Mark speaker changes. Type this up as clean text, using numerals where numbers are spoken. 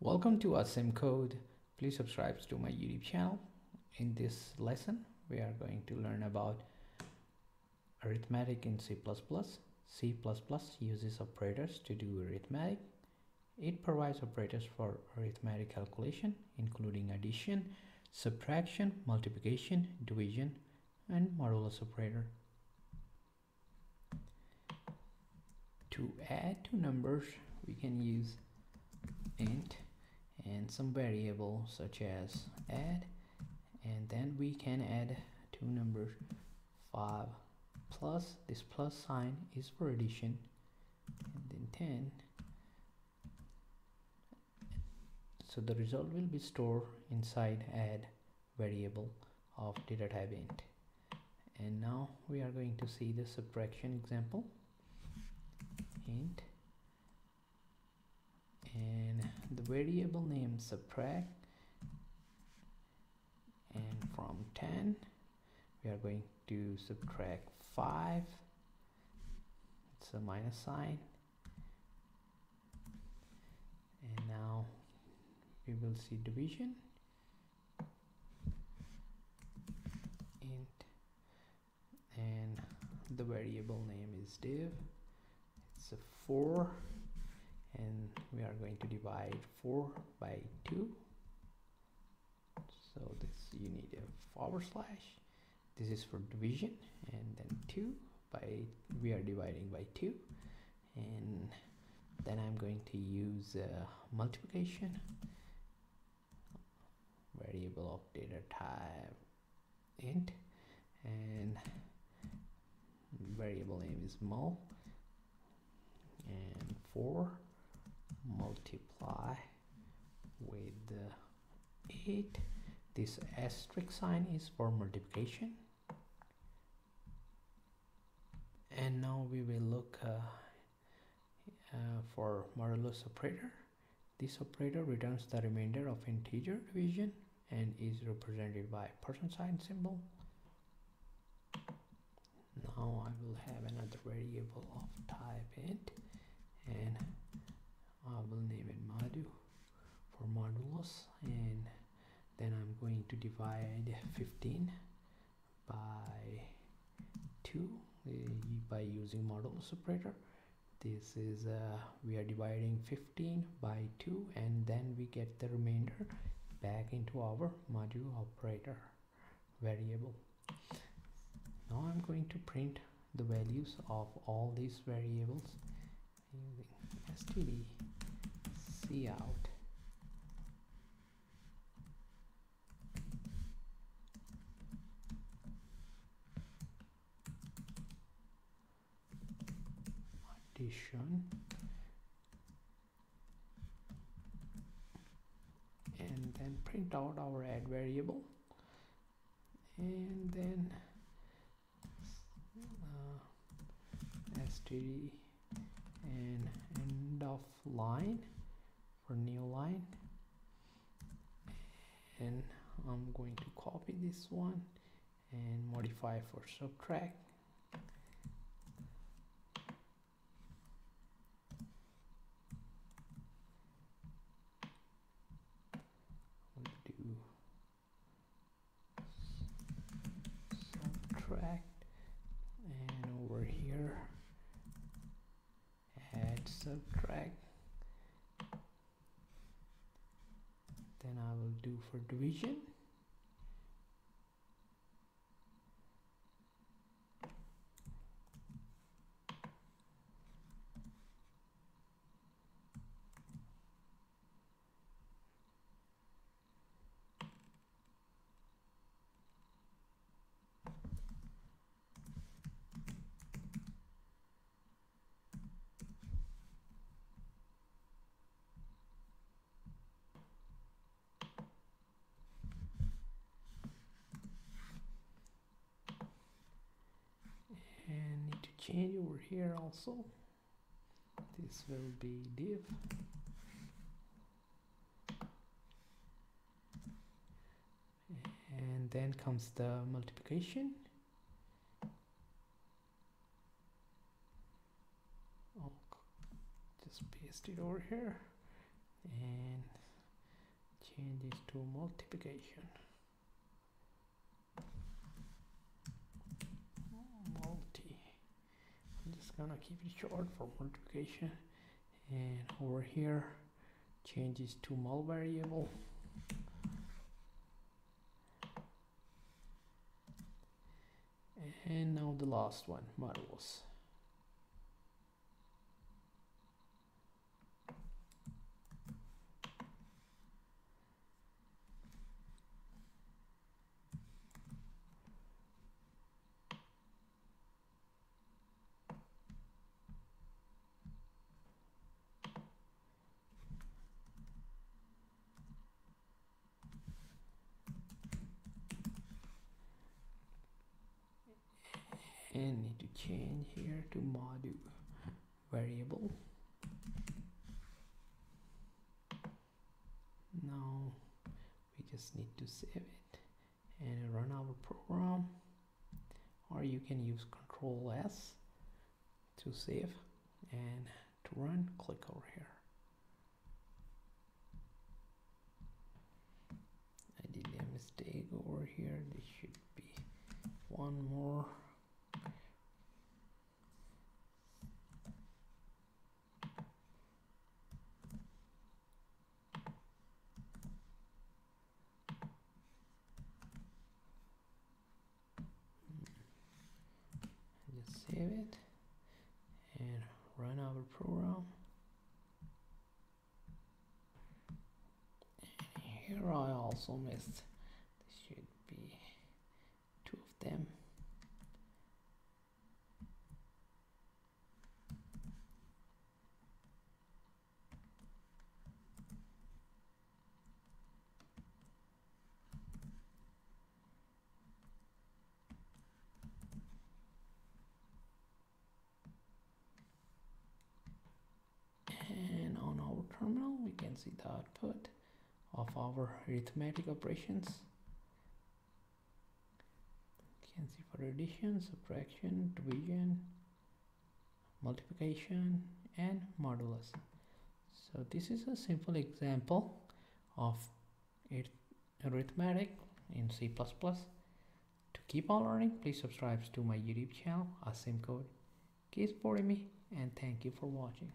Speaker 1: Welcome to Awesome Code. Please subscribe to my YouTube channel. In this lesson, we are going to learn about arithmetic in C++. C++ uses operators to do arithmetic. It provides operators for arithmetic calculation, including addition, subtraction, multiplication, division, and modulus operator. To add two numbers, we can use int and some variable such as add, and then we can add two numbers. 5 plus, this plus sign is for addition, and then 10. So the result will be stored inside add variable of data type int. And now we are going to see the subtraction example. Int, and the variable name subtract, and from 10 we are going to subtract 5. It's a minus sign, and now we will see division. Int, and the variable name is div. It's a 4, and we are going to divide 4 by 2. So this, you need a forward slash. This is for division, and then 2 by, we are dividing by 2, and then I'm going to use multiplication variable of data type int, and variable name is mul, and 4 multiply with 8. This asterisk sign is for multiplication. And now we will look for modulus operator. This operator returns the remainder of integer division and is represented by % sign symbol. Now I will have another variable of type int, and I will name it modu for modulus, and then I'm going to divide 15 by 2 by using modulus operator. This is we are dividing 15 by 2, and then we get the remainder back into our modu operator variable. Now I'm going to print the values of all these variables using std cout. Addition, and then print out our add variable, and then std and end of line for new line, and I'm going to copy this one and modify for subtract. We'll do subtract, and over here add subtract. Then I will do for division. And need to change over here also. This will be div, and then comes the multiplication. I'll just paste it over here, and change this to multiplication. Multi. I'm just gonna keep it short for multiplication, and over here change this to mul variable. And now the last one, modulus. And need to change here to modu variable. Now we just need to save it and run our program, or you can use Control S to save, and to run click over here. I did a mistake over here. This should be one more. Just save it and run our program. And here I also missed. This should be two of them. And on our terminal we can see the output of our arithmetic operations. You can see for addition, subtraction, division, multiplication, and modulus. So this is a simple example of arithmetic in C++. To keep on learning, please subscribe to my YouTube channel, Asim Code. Keep supporting me, and thank you for watching.